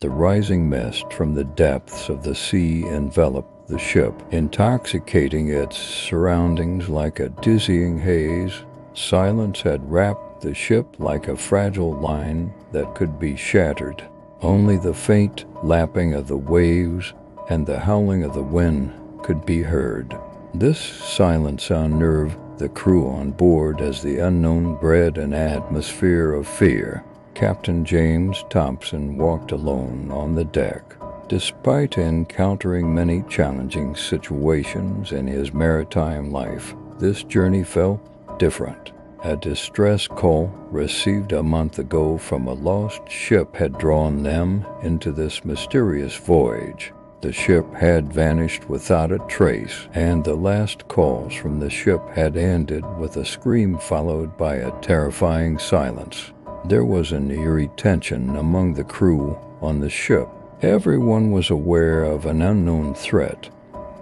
The rising mist from the depths of the sea enveloped the ship, intoxicating its surroundings like a dizzying haze. Silence had wrapped the ship like a fragile line that could be shattered. Only the faint lapping of the waves and the howling of the wind could be heard. This silence unnerved the crew on board as the unknown bred an atmosphere of fear. Captain James Thompson walked alone on the deck. Despite encountering many challenging situations in his maritime life, this journey felt different. A distress call received a month ago from a lost ship had drawn them into this mysterious voyage. The ship had vanished without a trace, and the last calls from the ship had ended with a scream followed by a terrifying silence. There was an eerie tension among the crew on the ship. Everyone was aware of an unknown threat,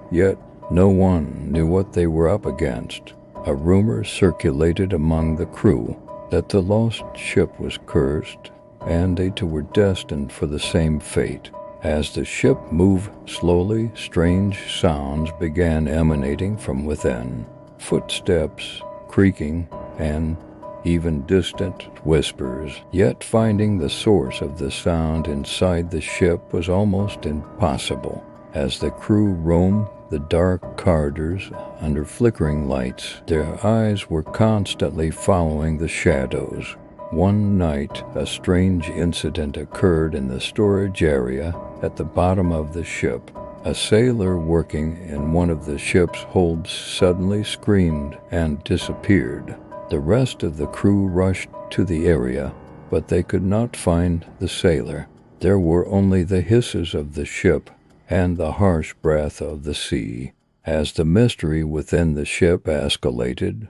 yet no one knew what they were up against. A rumor circulated among the crew that the lost ship was cursed, and they too were destined for the same fate. As the ship moved slowly, strange sounds began emanating from within. Footsteps, creaking, and even distant whispers. Yet finding the source of the sound inside the ship was almost impossible. As the crew roamed the dark corridors under flickering lights, their eyes were constantly following the shadows. One night, a strange incident occurred in the storage area at the bottom of the ship. A sailor working in one of the ship's holds suddenly screamed and disappeared. The rest of the crew rushed to the area, but they could not find the sailor. There were only the hisses of the ship and the harsh breath of the sea. As the mystery within the ship escalated,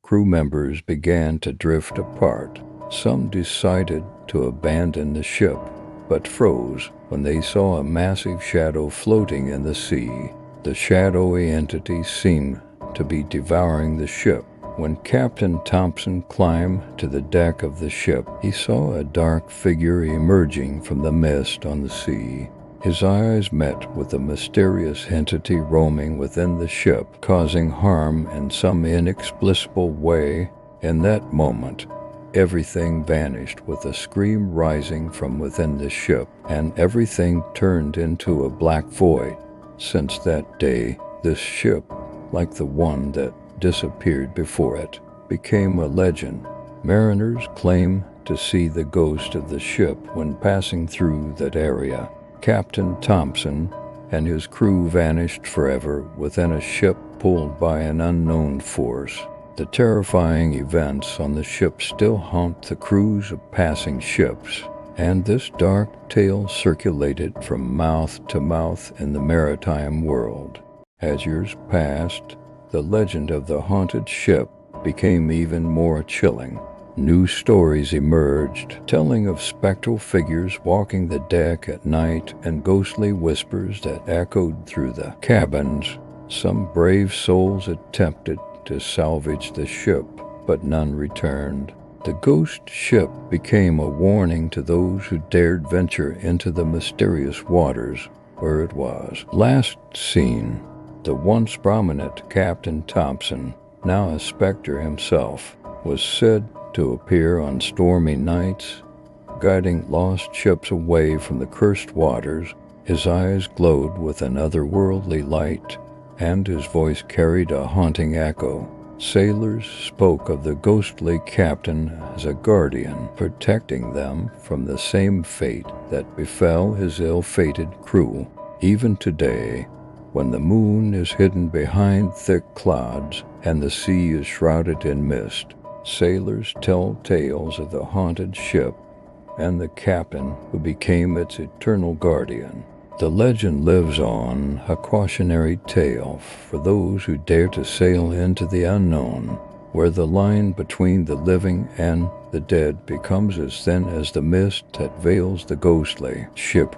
crew members began to drift apart. Some decided to abandon the ship, but froze when they saw a massive shadow floating in the sea. The shadowy entity seemed to be devouring the ship. When Captain Thompson climbed to the deck of the ship, he saw a dark figure emerging from the mist on the sea. His eyes met with a mysterious entity roaming within the ship, causing harm in some inexplicable way. In that moment, everything vanished with a scream rising from within the ship, and everything turned into a black void. Since that day, this ship, like the one that disappeared before it, became a legend. Mariners claim to see the ghost of the ship when passing through that area. Captain Thompson and his crew vanished forever within a ship pulled by an unknown force. The terrifying events on the ship still haunt the crews of passing ships, and this dark tale circulated from mouth to mouth in the maritime world. As years passed, the legend of the haunted ship became even more chilling. New stories emerged, telling of spectral figures walking the deck at night and ghostly whispers that echoed through the cabins. Some brave souls attempted to salvage the ship, but none returned. The ghost ship became a warning to those who dared venture into the mysterious waters where it was last seen. The once prominent Captain Thompson, now a specter himself, was said to appear on stormy nights, guiding lost ships away from the cursed waters. His eyes glowed with an otherworldly light, and his voice carried a haunting echo. Sailors spoke of the ghostly captain as a guardian, protecting them from the same fate that befell his ill-fated crew. Even today, when the moon is hidden behind thick clouds and the sea is shrouded in mist, sailors tell tales of the haunted ship and the captain who became its eternal guardian. The legend lives on, a cautionary tale for those who dare to sail into the unknown, where the line between the living and the dead becomes as thin as the mist that veils the ghostly ship